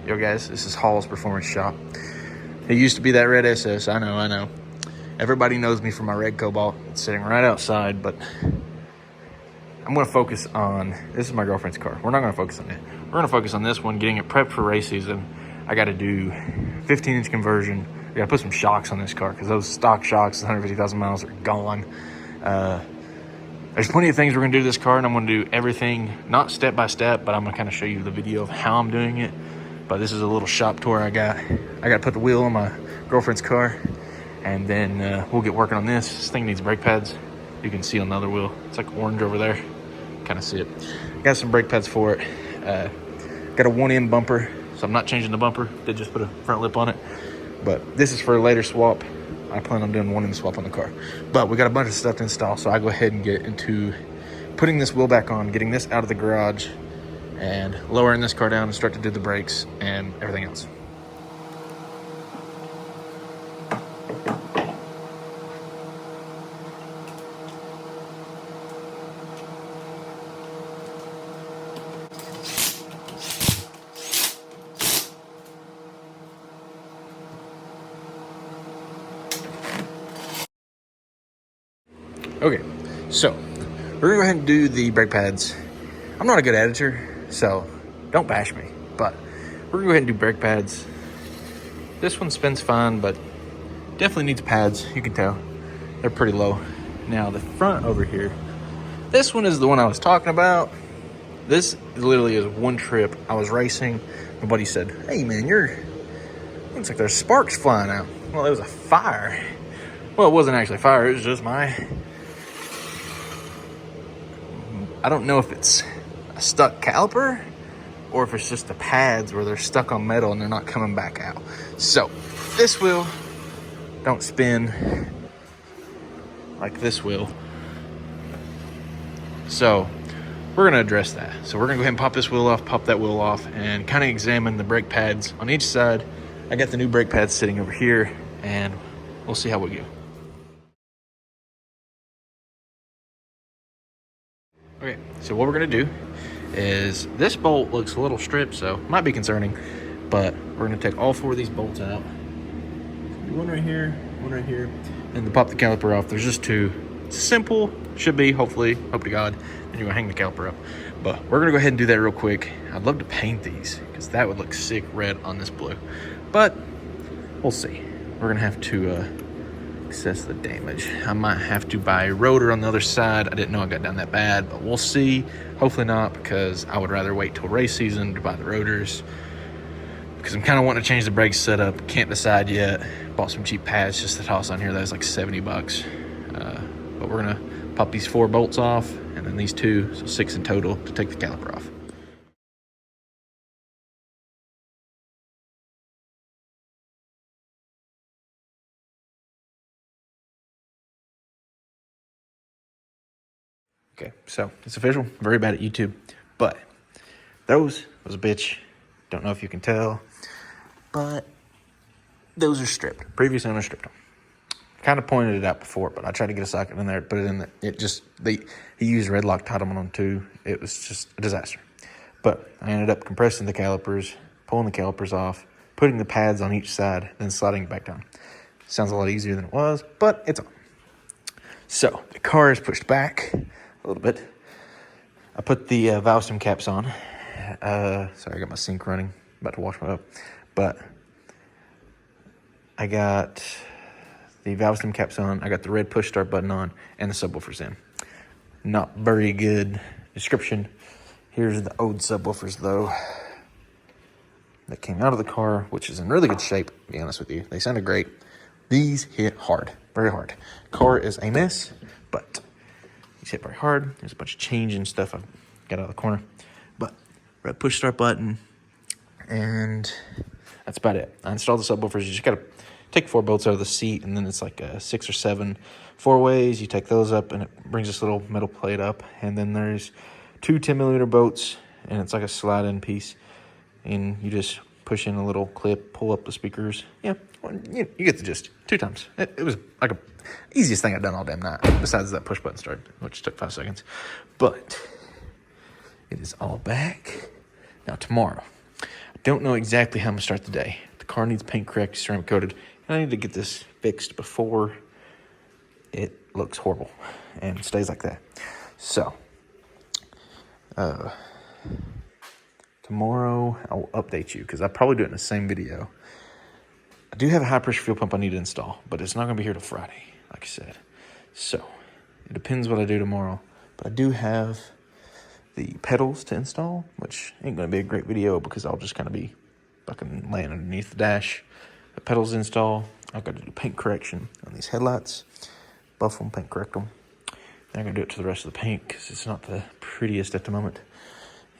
Yo guys, this is Hall's Performance Shop. It used to be that red SS, I know. Everybody knows me for my red Cobalt. It's sitting right outside, but I'm gonna focus on, this is my girlfriend's car. We're not gonna focus on it. We're gonna focus on this one, getting it prepped for race season. I gotta do 15-inch conversion. I gotta put some shocks on this car because those stock shocks, 150,000 miles, are gone. There's plenty of things we're gonna do to this car, and I'm gonna do everything, not step by step, but I'm gonna kind of show you the video of how I'm doing it. But this is a little shop tour I got. I got to put the wheel on my girlfriend's car, and then we'll get working on this. This thing needs brake pads. You can see on the other wheel. It's like orange over there. Kind of see it. Got some brake pads for it. Got a 1M bumper, so I'm not changing the bumper. Did just put a front lip on it. But this is for a later swap. I plan on doing 1M swap on the car. But we got a bunch of stuff to install, so I go ahead and get into putting this wheel back on, getting this out of the garage, and lowering this car down and start to do the brakes and everything else. Okay, so we're gonna go ahead and do the brake pads. I'm not a good editor, so don't bash me, but we're gonna go ahead and do brake pads. This one spins fine, but definitely needs pads. You can tell they're pretty low. Now the front over here, this one is the one I was talking about. This literally is one trip. I was racing. My buddy said, "Hey man, looks like there's sparks flying out." Well, it was a fire. Well, it wasn't actually fire. It was just I don't know if it's a stuck caliper or if it's just the pads where they're stuck on metal and they're not coming back out. So this wheel don't spin like this wheel. So we're gonna address that. So we're gonna go ahead and pop this wheel off, pop that wheel off, and kind of examine the brake pads on each side. I got the new brake pads sitting over here, and we'll see how we go. Okay, so what we're gonna do is, this bolt looks a little stripped, so might be concerning, but we're gonna take all 4 of these bolts out. One right here, and to pop the caliper off, there's just 2. It's simple, should be, hopefully, hope to God, and you're gonna hang the caliper up. But we're gonna go ahead and do that real quick. I'd love to paint these, because that would look sick red on this blue, but we'll see. We're gonna have to assess the damage. I might have to buy a rotor on the other side. I didn't know it got down that bad, but we'll see. Hopefully not, because I would rather wait till race season to buy the rotors, because I'm kind of wanting to change the brake setup. Can't decide yet. Bought some cheap pads just to toss on here. That was like 70 bucks. But we're gonna pop these 4 bolts off, and then these 2, so 6 in total, to take the caliper off. Okay, so it's official. Very bad at YouTube, but those was a bitch. Don't know if you can tell, but those are stripped. Previous owner stripped them. Kind of pointed it out before, but I tried to get a socket in there, put it in there. He used red lock, tied them on them too. It was just a disaster. But I ended up compressing the calipers, pulling the calipers off, putting the pads on each side, then sliding it back down. Sounds a lot easier than it was, but it's on. So the car is pushed back a little bit. I put the valve stem caps on. Sorry, I got my sink running. About to wash my up. But I got the valve stem caps on. I got the red push start button on, and the subwoofers in. Not very good description. Here's the old subwoofers though, that came out of the car, which is in really good shape, to be honest with you. They sounded great. These hit hard, very hard. Car is a mess, but these hit very hard. There's a bunch of change and stuff I've got out of the corner. But red push start button, and that's about it. I installed the subwoofers. You just gotta take 4 bolts out of the seat, and then it's like 6 or 7 4-ways. You take those up, and it brings this little metal plate up. And then there's 2 10mm bolts, and it's like a slide-in piece. And you just push in a little clip, pull up the speakers. Yeah, well, you get the gist. 2 times. It was like the easiest thing I've done all damn night, besides that push button start, which took 5 seconds. But it is all back. Now tomorrow, I don't know exactly how I'm going to start the day. The car needs paint correct, ceramic coated, and I need to get this fixed before it looks horrible and stays like that. So, tomorrow I'll update you because I'll probably do it in the same video. I do have a high pressure fuel pump I need to install, but it's not going to be here till Friday, like I said. So, it depends what I do tomorrow. But I do have the pedals to install, which ain't going to be a great video because I'll just kind of be fucking laying underneath the dash. The pedals install. I've got to do paint correction on these headlights. Buff them, paint correct them. Then I'm going to do it to the rest of the paint because it's not the prettiest at the moment.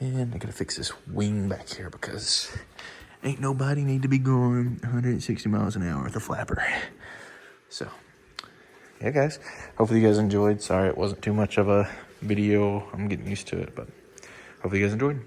And I got to fix this wing back here because ain't nobody need to be going 160 miles an hour with a flapper. So, yeah, guys. Hopefully you guys enjoyed. Sorry it wasn't too much of a video. I'm getting used to it, but hopefully you guys enjoyed.